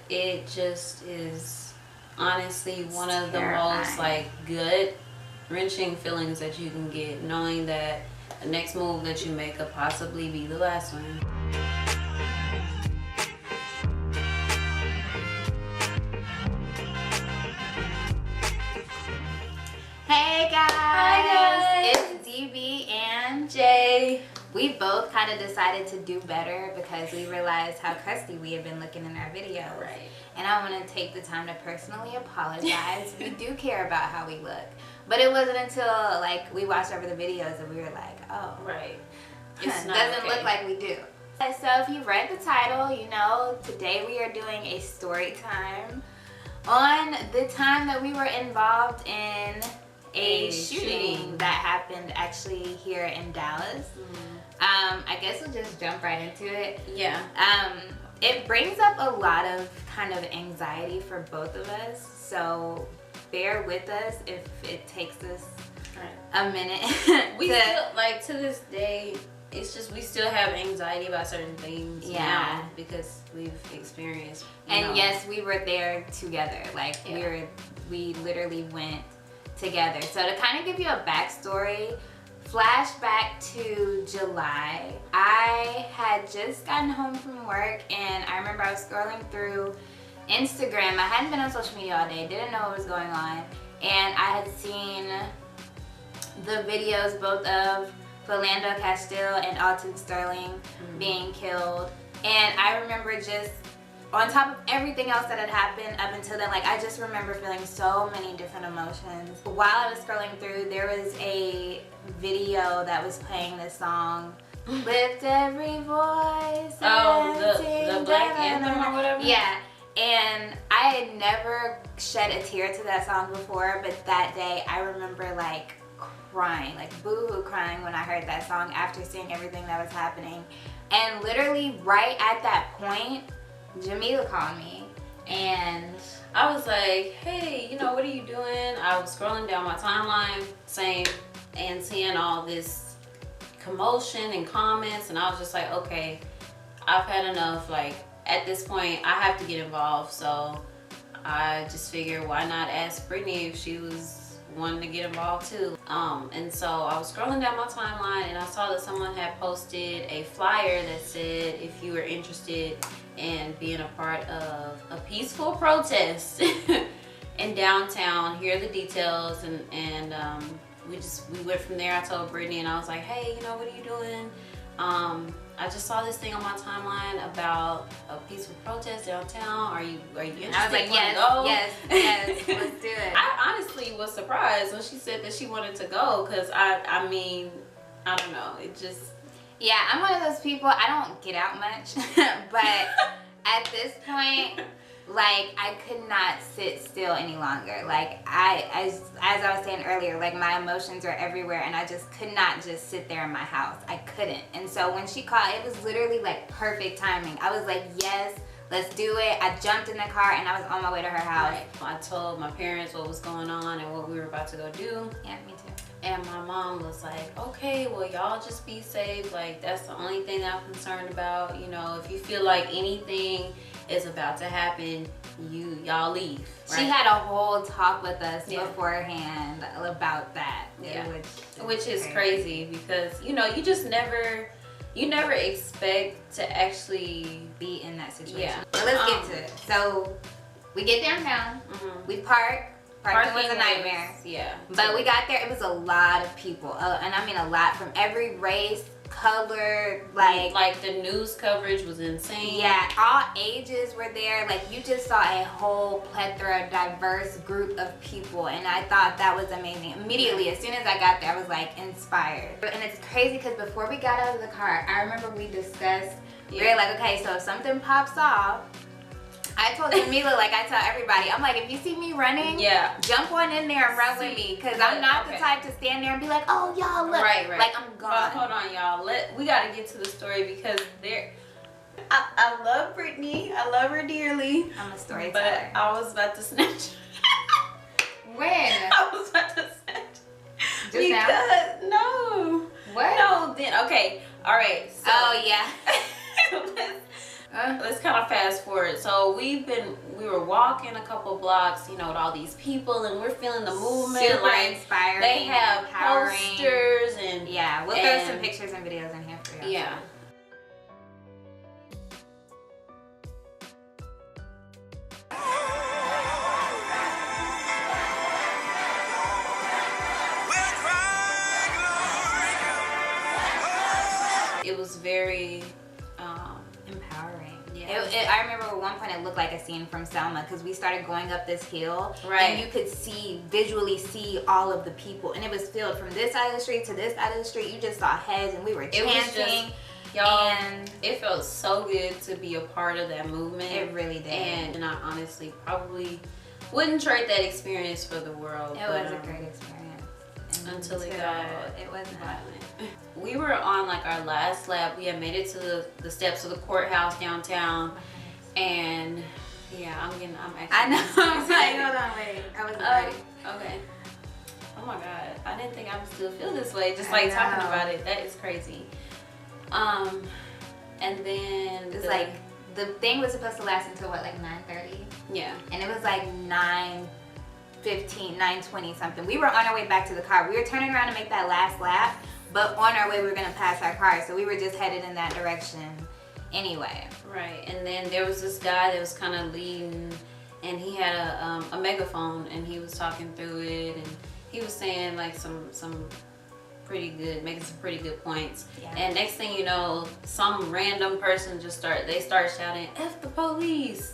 It just is honestly one of the terrifying. most like gut wrenching feelings that you can get, knowing that the next move that you make could possibly be the last one. Hey guys! Hi guys! It's DB&J. Jay. We both kind of decided to do better because we realized how crusty we have been looking in our videos. Right. And I want to take the time to personally apologize. We do care about how we look. But it wasn't until like we watched over the videos that we were like, oh. Right. It doesn't look like we do. So if you read the title, you know today we are doing a story time on the time that we were involved in a shooting that happened actually here in Dallas. I guess we'll just jump right into it. Yeah. It brings up a lot of kind of anxiety for both of us, so bear with us if it takes us a minute. We still, like, to this day, it's just we still have anxiety about certain things now because we've experienced. And yes, we were there together. Like we literally went together. So to kind of give you a backstory, flashback to July. I had just gotten home from work and I remember I was scrolling through Instagram. I hadn't been on social media all day, didn't know what was going on, and I had seen the videos both of Philando Castile and Alton Sterling being killed, and I remember just on top of everything else that had happened up until then, like I just remember feeling so many different emotions. While I was scrolling through, there was a video that was playing this song, Lift Every Voice. The Black Anthem or whatever? Yeah. And I had never shed a tear to that song before, but that day I remember like crying, like boo-hoo crying when I heard that song after seeing everything that was happening. And literally right at that point, Jamila called me and I was like, hey, you know, what are you doing? I was scrolling down my timeline and seeing all this commotion and comments, and I was just like, okay, I've had enough. Like, at this point, I have to get involved, so I just figured why not ask Brittany if she was wanting to get involved too. And so I was scrolling down my timeline and I saw that someone had posted a flyer that said if you were interested in being a part of a peaceful protest in downtown, here are the details, and we went from there. I told Brittany and I was like, hey, you know, what are you doing? I just saw this thing on my timeline about a peaceful protest downtown. Are you interested? I was like, yes, let's do it. I honestly was surprised when she said that she wanted to go, because I mean, I don't know, it just... Yeah, I'm one of those people, I don't get out much, but at this point, like, I could not sit still any longer. Like, as I was saying earlier, like, my emotions are everywhere, and I just could not just sit there in my house. I couldn't. And so when she called, it was literally, like, perfect timing. I was like, yes, let's do it. I jumped in the car, and I was on my way to her house. Right. I told my parents what was going on and what we were about to go do. Yeah, me too. And my mom was like, okay, well, y'all just be safe. Like, that's the only thing I'm concerned about. You know, if you feel like anything is about to happen, y'all leave. Right? She had a whole talk with us beforehand about that. Which is crazy because, you know, you just never expect to actually be in that situation. Yeah. But let's get to it. So we get downtown, we park. Parking was a nightmare. Yeah. But we got there, it was a lot of people. And I mean a lot, from every race, color, like the news coverage was insane. Yeah, all ages were there. Like, you just saw a whole plethora, diverse group of people, and I thought that was amazing. Immediately, as soon as I got there, I was like inspired. And it's crazy because before we got out of the car, I remember we discussed, we were like, okay, so if something pops off, I told Jamila, like I tell everybody, I'm like, if you see me running, jump on in there and run with me, because I'm not the type to stand there and be like, oh, y'all, look. Right. Like, I'm gone. Well, hold on, y'all. We got to get to the story because I love Brittany. I love her dearly. I'm a storyteller. But I was about to snatch. When? I was about to snatch. Just now? No. What? No, then, okay. All right. So, oh, yeah. let's kind of fast forward. short. So we were walking a couple blocks, you know, with all these people, and we're feeling the movement. Super like inspiring. They have empowering posters and yeah, we'll throw some pictures and videos in here for you. Yeah. It was very empowering. Yeah. I remember at one point it looked like a scene from Selma because we started going up this hill, right, and you could visually see all of the people, and it was filled from this side of the street to this side of the street. You just saw heads, and we were chanting. Y'all, and it felt so good to be a part of that movement. It really did. And I honestly probably wouldn't trade that experience for the world. It was a great experience. Until it wasn't violent. We were on like our last lap. We had made it to the steps of the courthouse downtown, and yeah, I'm actually. I know. I was like, hold on, wait. I wasn't ready. Okay. Oh my God, I didn't think I would still feel this way. Just like talking about it, that is crazy. And then it's like the thing was supposed to last until what, like 9:30? Yeah. And it was like 9:15, 9:20 something. We were on our way back to the car. We were turning around to make that last lap, but on our way we were gonna pass our car, so we were just headed in that direction anyway. Right. And then there was this guy that was kind of leading, and he had a megaphone, and he was talking through it, and he was saying like making some pretty good points. Yeah. And next thing you know, some random person start shouting, "F the police!"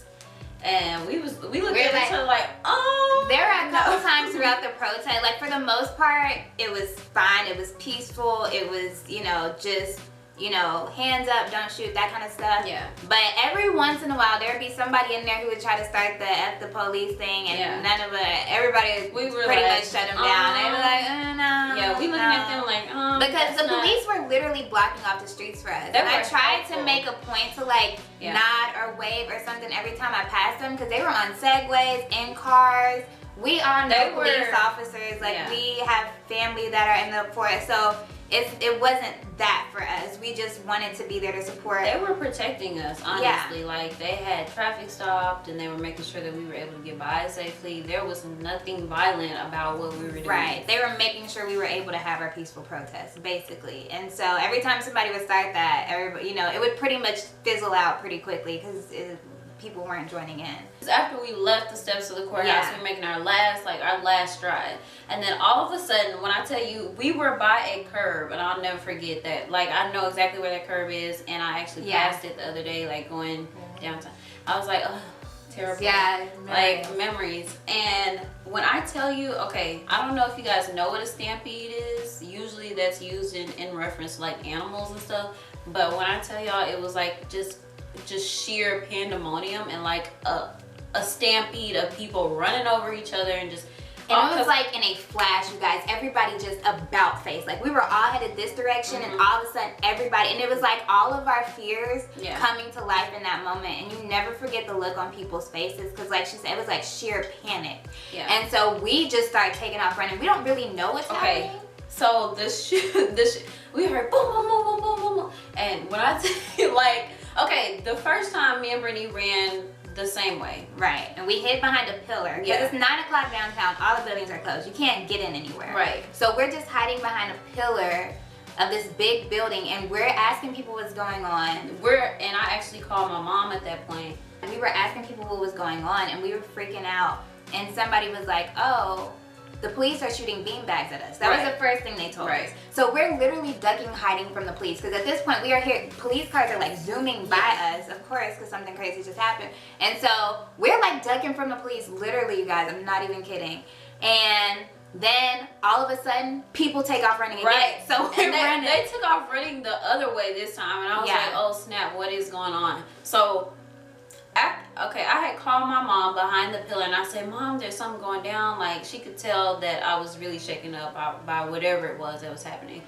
And we looked at each other like, oh. There were a couple times throughout the protest, like for the most part, it was fine. It was peaceful. It was, just, hands up, don't shoot, that kind of stuff. Yeah. But every once in a while, there'd be somebody in there who would try to start the F the police thing, and everybody pretty much shut them down. They were like, no. Yeah, we looking at them like, because the police were literally blocking off the streets for us. And I tried to make a point to nod or wave or something every time I passed them, because they were on segways, in cars. We are no police officers. We have family that are in the forest, so it wasn't that for us. We just wanted to be there to support. They were protecting us, honestly. Yeah. Like, they had traffic stopped, and they were making sure that we were able to get by safely. There was nothing violent about what we were doing. Right. They were making sure we were able to have our peaceful protest, basically. And so every time somebody would start that, everybody, it would pretty much fizzle out pretty quickly because people weren't joining in. After we left the steps of the courthouse, we were making our last stride. And then all of a sudden, when I tell you, we were by a curb, and I'll never forget that. Like, I know exactly where that curb is, and I actually passed it the other day, like going downtown. I was like, oh, terrible. Yeah. Like, memories. And when I tell you, okay, I don't know if you guys know what a stampede is. Usually that's used in reference to like animals and stuff. But when I tell y'all, it was like just sheer pandemonium, and like a stampede of people running over each other, and just it was like in a flash, you guys. Everybody just about face. Like, we were all headed this direction, and all of a sudden everybody, and it was like all of our fears coming to life in that moment. And you never forget the look on people's faces, because like she said, it was like sheer panic. Yeah. And so we just started taking off running. We don't really know what's happening. So we heard boom, boom, boom, boom, boom, boom, boom. And when I tell you, like, okay, the first time me and Brittany ran the same way. Right. And we hid behind a pillar. Because it's 9 o'clock downtown. All the buildings are closed. You can't get in anywhere. Right. So we're just hiding behind a pillar of this big building, and we're asking people what's going on. And I actually called my mom at that point. We were asking people what was going on, and we were freaking out. And somebody was like, oh, the police are shooting beanbags at us. That was the first thing they told us. So we're literally ducking, hiding from the police, because at this point we are here, police cars are like zooming by us, of course, because something crazy just happened. And so we're like ducking from the police, literally, you guys, I'm not even kidding. And then all of a sudden, people take off running again. So we're running. They took off running the other way this time, and I was like, oh snap, what is going on? So I had called my mom behind the pillar, and I said, Mom, there's something going down. Like, she could tell that I was really shaken up by whatever it was that was happening.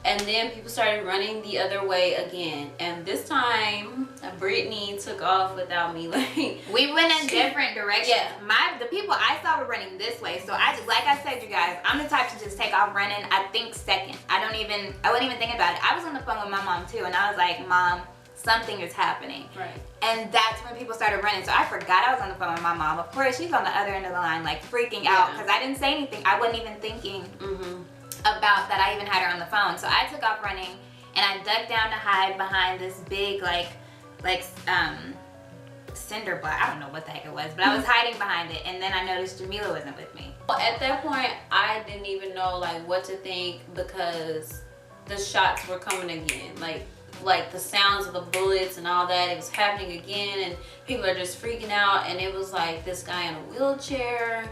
And then people started running the other way again. And this time, Brittany took off without me. Like, we went in different directions. Yeah. The people I saw were running this way. So I just, like I said, you guys, I'm the type to just take off running. I think second. I wasn't even thinking about it. I was on the phone with my mom too, and I was like, Mom, something is happening. Right. And that's when people started running. So I forgot I was on the phone with my mom. Of course, she's on the other end of the line, like freaking out because I didn't say anything. I wasn't even thinking about that I even had her on the phone. So I took off running and I dug down to hide behind this big cinder block. I don't know what the heck it was, but I was hiding behind it. And then I noticed Jamila wasn't with me. At that point, I didn't even know like what to think because the shots were coming again. Like the sounds of the bullets and all that, it was happening again, and people are just freaking out. And it was like this guy in a wheelchair.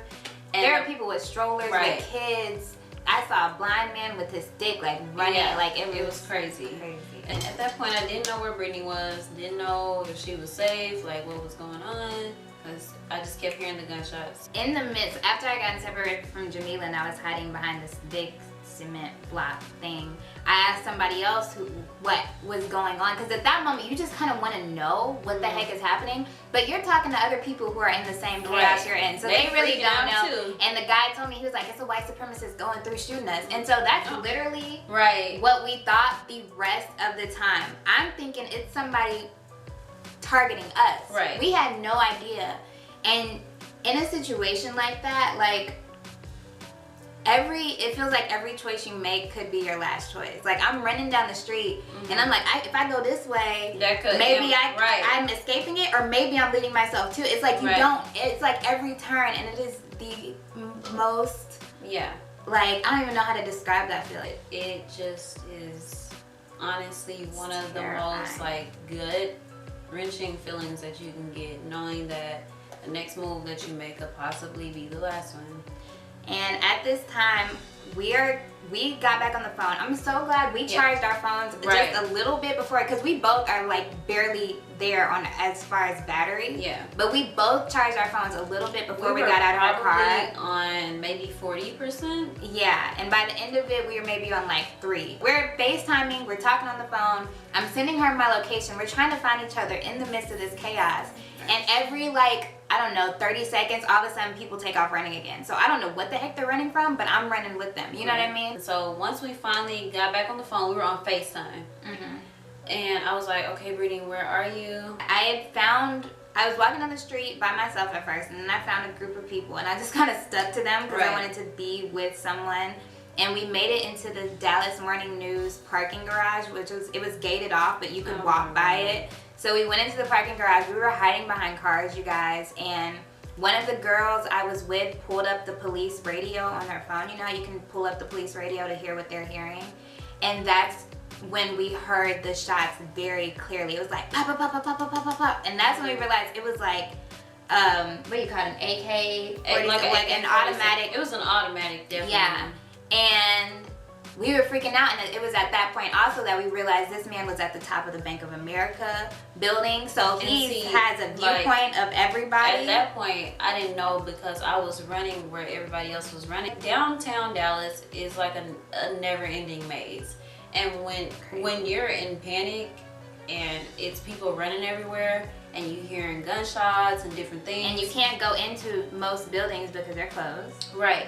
And there are people with strollers, with kids. I saw a blind man with his stick like running. Like it was crazy. And at that point, I didn't know where Brittany was. Didn't know if she was safe, like what was going on, because I just kept hearing the gunshots. In the midst, after I got separated from Jamila and I was hiding behind this big cement block thing, I asked somebody else what was going on, because at that moment you just kind of want to know what the heck is happening, but you're talking to other people who are in the same chaos you're in, so they really don't know too. And the guy told me, he was like, it's a white supremacist going through shooting us. And so that's literally what we thought the rest of the time. I'm thinking it's somebody targeting us. We had no idea. And in a situation like that, like it feels like every choice you make could be your last choice. Like I'm running down the street and I'm like, if I go this way, maybe I'm escaping it, or maybe I'm leading myself to it. It's like you don't, it's like every turn, and it is the most, like I don't even know how to describe that feeling. It just is honestly one of the most like good wrenching feelings that you can get, knowing that the next move that you make could possibly be the last one. And at this time, we got back on the phone. I'm so glad we charged our phones just a little bit before, because we both are like barely there on as far as battery. But we both charged our phones a little bit before we got out of our car. On maybe 40%. Yeah, and by the end of it, we were maybe on like 3. We're FaceTiming, we're talking on the phone. I'm sending her my location. We're trying to find each other in the midst of this chaos. And every I don't know, 30 seconds, all of a sudden people take off running again. So I don't know what the heck they're running from, but I'm running with them. You know what I mean? So once we finally got back on the phone, we were on FaceTime. And I was like, okay, Brittany, where are you? I was walking on the street by myself at first, and then I found a group of people, and I just kind of stuck to them because I wanted to be with someone. And we made it into the Dallas Morning News parking garage, it was gated off, but you could walk by it. So we went into the parking garage. We were hiding behind cars, you guys, and one of the girls I was with pulled up the police radio on her phone. You know how you can pull up the police radio to hear what they're hearing? And that's when we heard the shots very clearly. It was like pop, pop, pop, pop, pop, pop, pop, pop. And that's when we realized it was like, what do you call it, an AK? Like an automatic. It was an automatic, definitely. Yeah. And we were freaking out, and it was at that point also that we realized this man was at the top of the Bank of America building, so he has a viewpoint of everybody. At that point, I didn't know because I was running where everybody else was running. Downtown Dallas is like a never-ending maze, and when you're in panic and it's people running everywhere and you hearing gunshots and different things, and you can't go into most buildings because they're closed.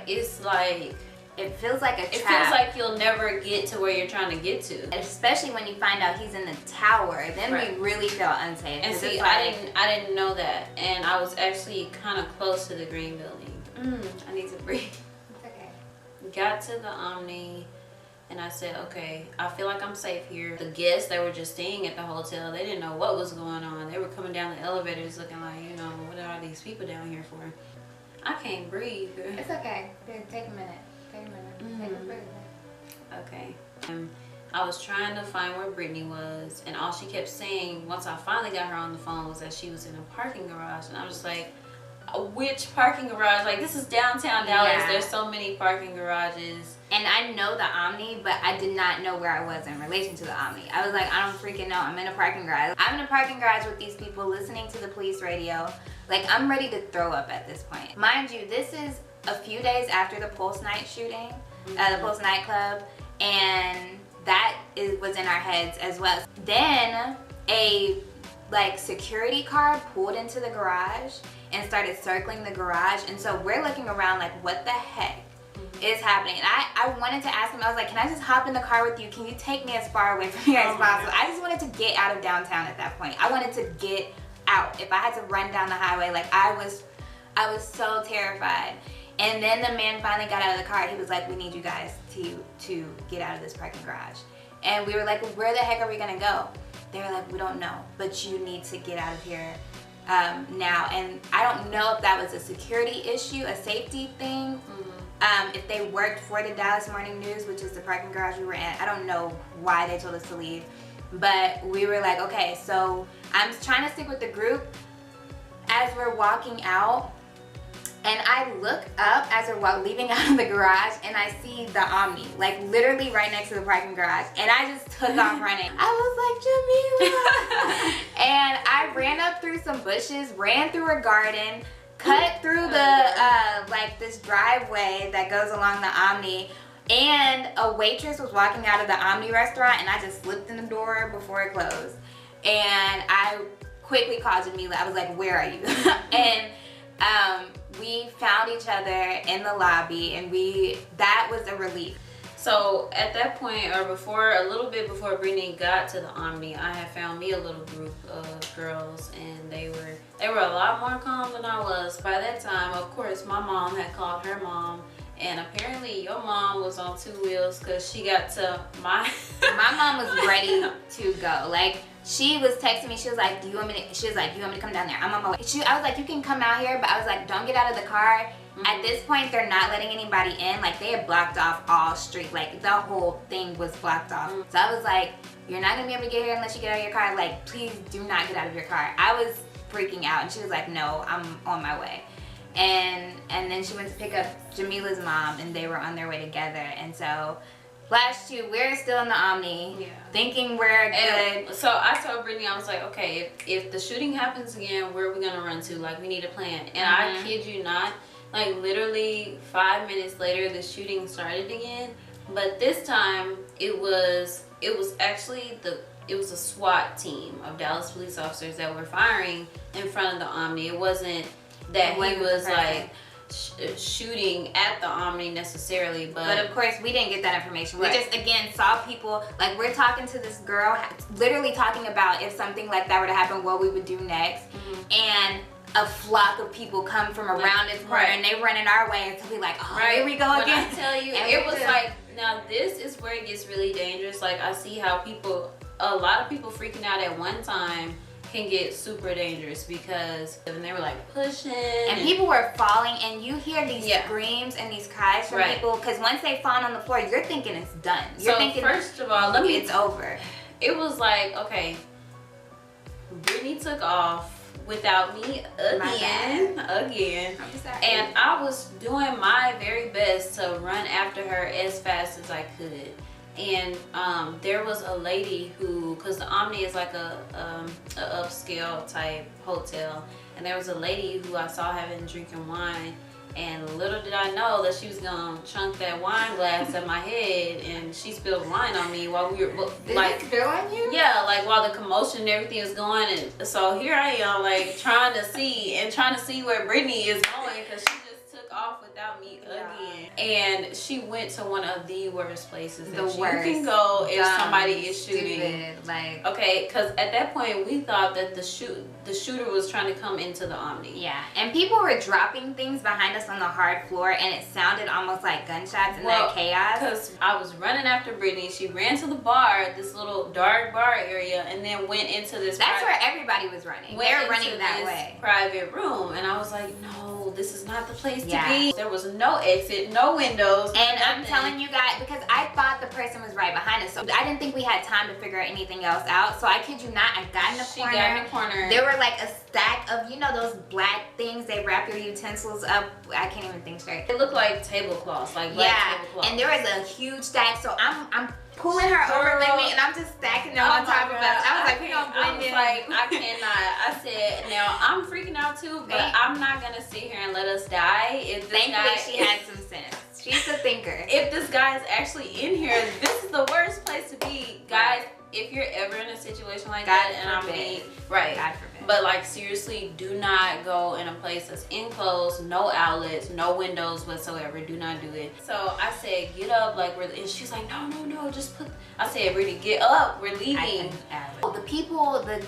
It's like, it feels like a trap. It feels like you'll never get to where you're trying to get to. Especially when you find out he's in the tower, then we really feel unsafe. And see, I didn't know that, and I was actually kind of close to the green building. I need to breathe. It's okay. Got to the Omni, and I said, okay, I feel like I'm safe here. The guests that were just staying at the hotel, they didn't know what was going on. They were coming down the elevators looking like, what are these people down here for? I can't breathe. It's okay. Take a minute. Okay. I was trying to find where Brittany was, and all she kept saying once I finally got her on the phone was that she was in a parking garage, and I was just like, which parking garage? Like, this is downtown Dallas. There's so many parking garages. And I know the Omni, but I did not know where I was in relation to the Omni. I was like, I don't freaking know. I'm in a parking garage. I'm in a parking garage with these people listening to the police radio. Like, I'm ready to throw up at this point. Mind you, this is a few days after the Pulse Night shooting, the Pulse nightclub, and that was in our heads as well. Then a security car pulled into the garage and started circling the garage, and so we're looking around like, what the heck? It's happening. And I wanted to ask him, I was like, can I just hop in the car with you? Can you take me as far away from here as possible? I just wanted to get out of downtown at that point. I wanted to get out. If I had to run down the highway, like I was so terrified. And then the man finally got out of the car. He was like, we need you guys to get out of this parking garage. And we were like, well, where the heck are we gonna go? They were like, we don't know, but you need to get out of here now. And I don't know if that was a security issue, a safety thing. If they worked for the Dallas Morning News, which is the parking garage we were in, I don't know why they told us to leave. But we were like, okay, so I'm trying to stick with the group as we're walking out. And I look up as we're leaving out of the garage and I see the Omni, like literally right next to the parking garage. And I just took off running. I was like, Jamila. And I ran up through some bushes, ran through a garden, cut through the, like this driveway that goes along the Omni. And a waitress was walking out of the Omni restaurant and I just slipped in the door before it closed. And I quickly called Jamila. I was like, where are you? And we found each other in the lobby and that was a relief. So at that point, or before, a little bit before Brittany got to the Omni, I had found me a little group of girls and they were a lot more calm than I was. By that time, of course, my mom had called her mom, and apparently your mom was on 2 wheels because she got to my mom was ready to go. Like, she was texting me. She was like, do you want me to come down there? I'm on my way. I was like, you can come out here, but I was like, don't get out of the car. At this point, they're not letting anybody in. Like, they had blocked off all street. Like, the whole thing was blocked off. So I was like, you're not gonna be able to get here unless you get out of your car. Like, please do not get out of your car. I was freaking out, and she was like, no, I'm on my way. And then she went to pick up Jamila's mom, and they were on their way together. And so Flash 2, we're still in the Omni, thinking we're good. And so I told Brittany, I was like, okay, if the shooting happens again, where are we gonna run to? Like, we need a plan. And I kid you not, like literally 5 minutes later, the shooting started again. But this time, it was actually it was a SWAT team of Dallas police officers that were firing in front of the Omni. It wasn't that he was like shooting at the Omni necessarily, but of course we didn't get that information. We just again saw people, like we're talking to this girl, literally talking about if something like that were to happen, what we would do next. And a flock of people come from around this corner and they run in our way, and so we like, oh, here we go again. I tell you, it was like, now this is where it gets really dangerous. Like, I see how a lot of people freaking out at one time can get super dangerous, because and they were like pushing and people were falling, and you hear these screams and these cries from people, because once they fall on the floor, you're thinking it's done. You're thinking, first of all, it's over. It was like, okay, Brittany took off without me again, and I was doing my very best to run after her as fast as I could. And there was a lady who, because the Omni is like a upscale type hotel, and there was a lady who I saw drinking wine, and little did I know that she was gonna chunk that wine glass at my head, and she spilled wine on me while we were like, did it spill on you? Yeah, like while the commotion and everything was going, and so here I am like trying to see where Brittany is going, because she just took off without me again. And she went to one of the worst places that you can go if somebody is shooting. Like, okay, because at that point we thought that the shooter was trying to come into the Omni. Yeah, and people were dropping things behind us on the hard floor, and it sounded almost like gunshots in that chaos. Because I was running after Brittany, she ran to the bar, this little dark bar area, and then went into this. That's where everybody was running. They were running that way. Private room, and I was like, no, this is not the place to be. There was no exit, no windows, and I'm telling you guys, because I thought the person was right behind us, so I didn't think we had time to figure anything else out. So I kid you not, I got in the corner. She got in the corner. There were like a stack of, you know, those black things they wrap your utensils up. I can't even think straight. It looked like tablecloths, like black tablecloths. And there was a huge stack. So I'm pulling her over with me, and I'm just stacking them on top of us. I was like, we gonna blend in. I cannot. I said, now I'm freaking out too, but I'm not gonna sit here and let us die. Thankfully, she had some sense. She's a thinker. If this guy is actually in here, this is the worst place to be, guys. if you're ever in a situation like God that, and forbid. I mean, right. God forbid. But like seriously, do not go in a place that's enclosed, no outlets, no windows whatsoever. Do not do it. So I said, get up, like and she's like, no, just put. I said, Brittany, get up, we're leaving. The people, the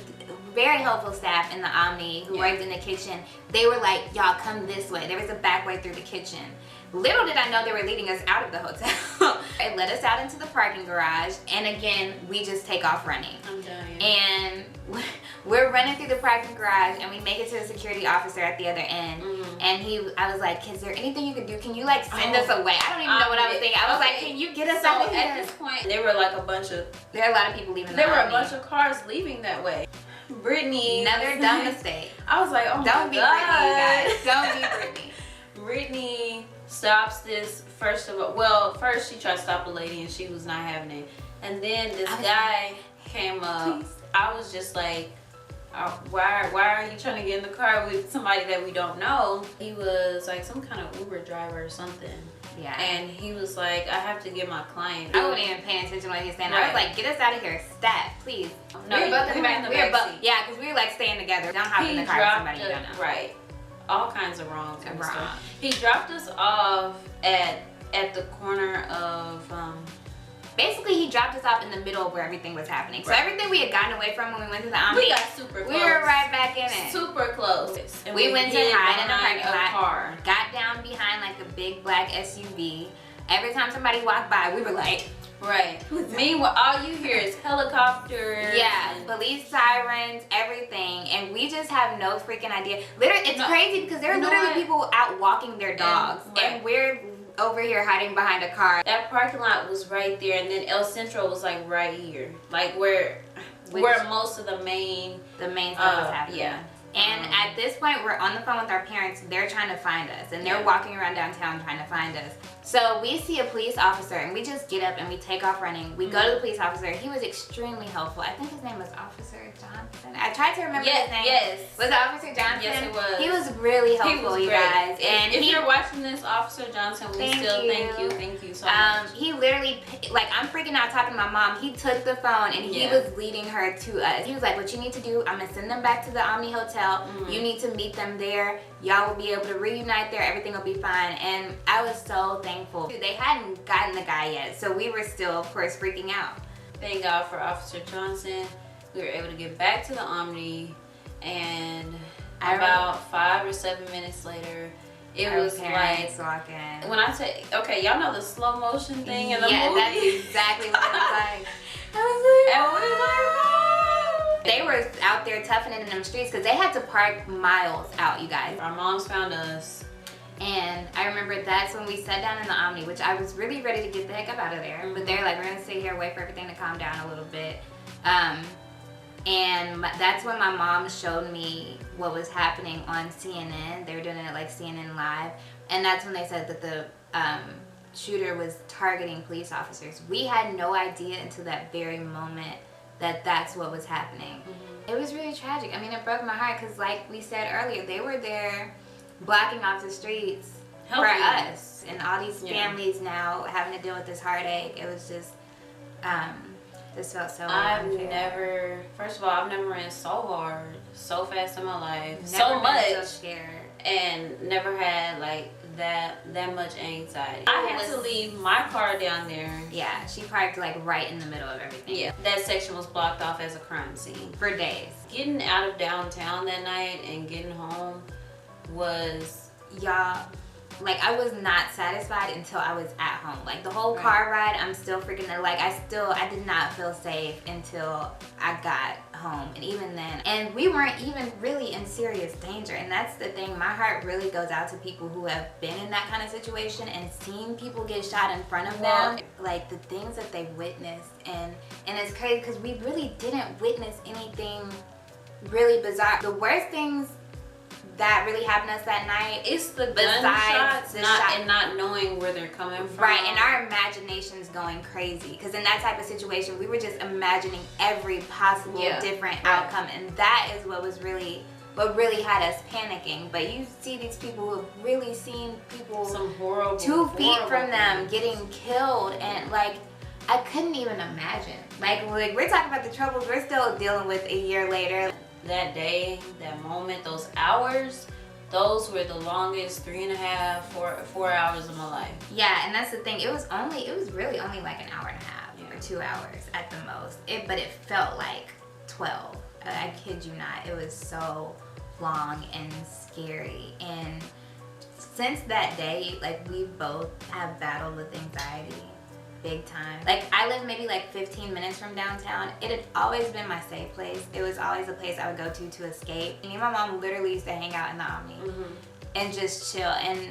very helpful staff in the Omni who worked in the kitchen, they were like, y'all come this way. There was a back way through the kitchen. Little did I know they were leading us out of the hotel. It led us out into the parking garage, and again, we just take off running. I'm dying. And we're running through the parking garage, and we make it to the security officer at the other end. And I was like, is there anything you can do? Can you like send us away? I don't even know what I was thinking. I was like, can you get us out of here? At this point, there were like a bunch of. There are a lot of people leaving. There were a bunch of cars leaving that way. Brittany. Another dumb mistake. I was like, oh my God. Don't be Brittany, you guys. Don't be Brittany. Brittany stops this first she tried to stop a lady and she was not having it. And then this guy came up. Please. I was just like, why are you trying to get in the car with somebody that we don't know? He was like some kind of Uber driver or something. Yeah. And he was like, I have to get my client. I wasn't even paying attention to what he was saying. Right. I was like, get us out of here, stat, please. No, we were both in the back seat. Yeah, because we were like staying together. Don't hop in the car with somebody you don't know. Right. All kinds of wrong. He dropped us off at the corner of basically he dropped us off in the middle of where everything was happening. Right. So everything we had gotten away from when we went to the Omni, we got super close. We were right back in it. Super close. And we went to hide in a parking lot, car. Got down behind like a big black SUV. Every time somebody walked by, we were like, right. Meanwhile, all you hear is helicopters. Yeah, police sirens, everything, and we just have no freaking idea. Literally, it's crazy because there are literally people out walking their dogs, and we're over here hiding behind a car. That parking lot was right there, and then El Centro was like right here, like where most of the main stuff was happening. Yeah. And at this point, we're on the phone with our parents. They're trying to find us, and they're walking around downtown trying to find us. So we see a police officer, and we just get up and we take off running. We go to the police officer. He was extremely helpful. I think his name was Officer Johnson. I tried to remember his name. Yes. Was it Officer Johnson? Yes, it was. He was really helpful, you guys. And if you're watching this, Officer Johnson, thank you so much. He literally, like, I'm freaking out talking to my mom. He took the phone and he was leading her to us. He was like, what you need to do, I'm gonna send them back to the Omni Hotel. You need to meet them there. Y'all will be able to reunite there. Everything will be fine. And I was so thankful. They hadn't gotten the guy yet, so we were still, of course, freaking out. Thank God for Officer Johnson. We were able to get back to the Omni, and about 5 or 7 minutes later, it was like walking. When I say, okay, y'all know the slow motion thing in the movie? Yeah, that's exactly what it was like. They were out there toughing it in them streets because they had to park miles out, you guys. Our moms found us. And I remember that's when we sat down in the Omni, which I was really ready to get the heck up out of there. But they're like, we're gonna sit here, wait for everything to calm down a little bit. And that's when my mom showed me what was happening on CNN. They were doing it like CNN Live. And that's when they said that the shooter was targeting police officers. We had no idea until that very moment that that's what was happening. It was really tragic. I mean, it broke my heart because like we said earlier, they were there blocking off the streets for us. And all these families now having to deal with this heartache. It was just, this felt so unfair. First of all, I've never ran so hard, so fast in my life, Never so much, so scared. And never had like that much anxiety. I had to leave my car down there. Yeah, she parked like right in the middle of everything. Yeah, that section was blocked off as a crime scene. For days. Getting out of downtown that night and getting home was, y'all, like I was not satisfied until I was at home. Like the whole car ride, I'm still freaking, like I did not feel safe until I got home. And even then, and we weren't even really in serious danger. And that's the thing, my heart really goes out to people who have been in that kind of situation and seen people get shot in front of them. Like the things that they witnessed, and it's crazy because we really didn't witness anything really bizarre. The worst things that really happened to us that night, it's the gunshots and not knowing where they're coming from. Right, and our imaginations going crazy. Because in that type of situation, we were just imagining every possible different outcome, and that is what really had us panicking. But you see these people who have really seen people some horrible 2 feet from them getting killed, and like I couldn't even imagine. Like we're talking about the troubles we're still dealing with a year later. That day, that moment, those hours, those were the longest 3.5, 4 hours of my life. Yeah, and that's the thing. It was really only like an hour and a half or 2 hours at the most. But it felt like 12. I kid you not. It was so long and scary. And since that day, like we both have battled with anxiety big time. Like I live maybe like 15 minutes from downtown. It had always been my safe place. It was always a place I would go to escape. Me and my mom literally used to hang out in the Omni and just chill. And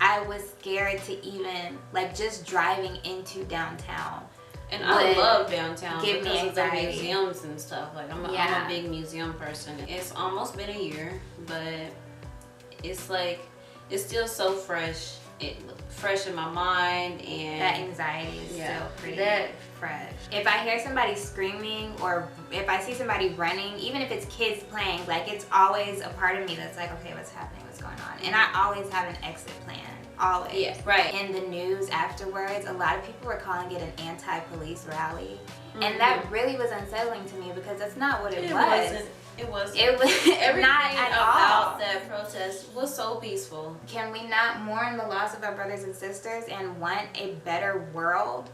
I was scared to even like just driving into downtown. And I love downtown give because me of the anxiety. museums and stuff. Like I'm a big museum person. It's almost been a year, but it's like it's still so fresh. Fresh in my mind, and that anxiety is still pretty fresh. If I hear somebody screaming or if I see somebody running, even if it's kids playing, like it's always a part of me that's like, okay, what's happening, what's going on? And I always have an exit plan, always. Yeah, right. In the news afterwards, a lot of people were calling it an anti-police rally, and that really was unsettling to me because that's not what it was. It was everything not at about all. that protest was so peaceful. Can we not mourn the loss of our brothers and sisters and want a better world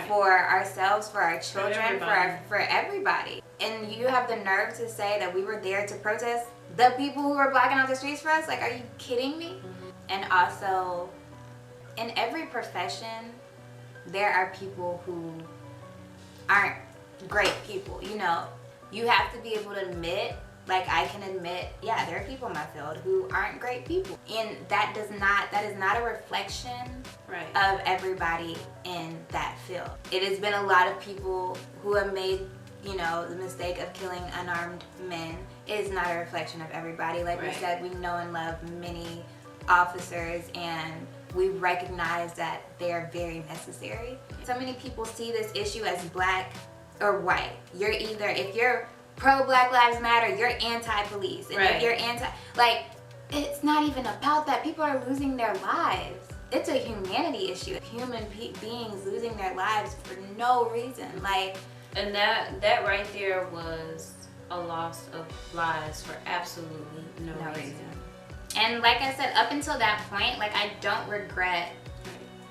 for ourselves, for our children, for everybody? And you have the nerve to say that we were there to protest the people who were blocking out the streets for us? Like, are you kidding me? And also, in every profession, there are people who aren't great people, you know. You have to be able to admit, like I can admit, yeah, there are people in my field who aren't great people. And that is not a reflection of everybody in that field. It has been a lot of people who have made, you know, the mistake of killing unarmed men. It is not a reflection of everybody. Like we said, we know and love many officers, and we recognize that they are very necessary. So many people see this issue as black or white. You're either, if you're pro Black Lives Matter, you're anti-police. And if you're like, it's not even about that. People are losing their lives. It's a humanity issue. Human beings losing their lives for no reason. Like, and that right there was a loss of lives for absolutely no reason. And like I said, up until that point, like I don't regret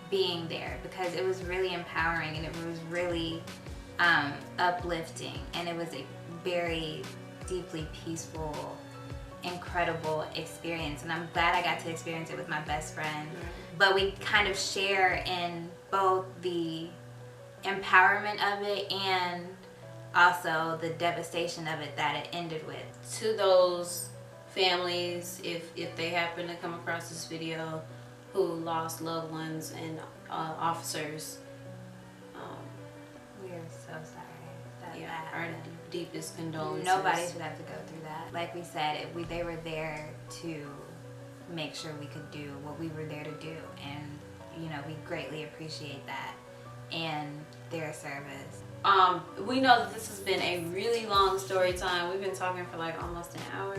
being there because it was really empowering and it was really uplifting, and it was a very deeply peaceful, incredible experience, and I'm glad I got to experience it with my best friend. But we kind of share in both the empowerment of it and also the devastation of it that it ended with. To those families, if they happen to come across this video who lost loved ones and officers, we are so sorry that our deepest condolences. Nobody should have to go through that. Like we said, they were there to make sure we could do what we were there to do, and you know, we greatly appreciate that and their service. We know that this has been a really long story time. We've been talking for like almost an hour.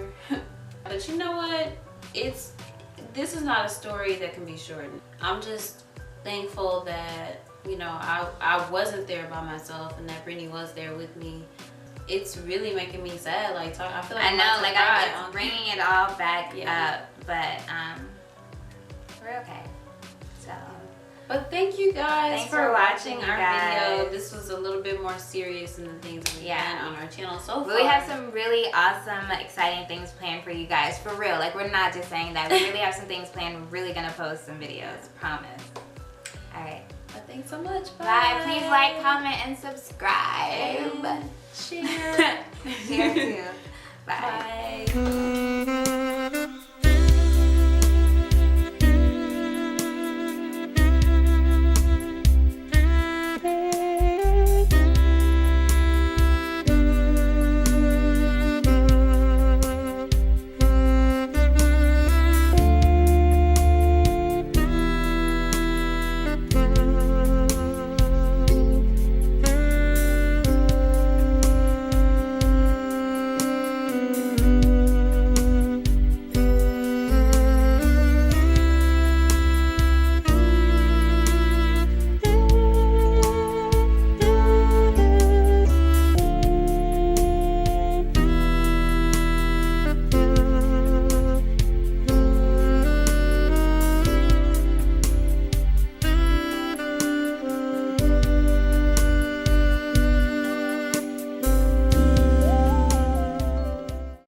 But you know what? This is not a story that can be shortened. I'm just thankful that, you know, I wasn't there by myself and that Brittany was there with me. It's really making me sad. Like, I feel like I'm bringing it all back up, but we're okay. So, but thank you guys for watching our video. This was a little bit more serious than the things that we've done on our channel so far. We have some really awesome, exciting things planned for you guys, for real. Like, we're not just saying that. We really have some things planned. We're really gonna post some videos, promise. All right. Thanks so much. Bye. Bye. Please like, comment, and subscribe. And share. Share too. Bye. Bye.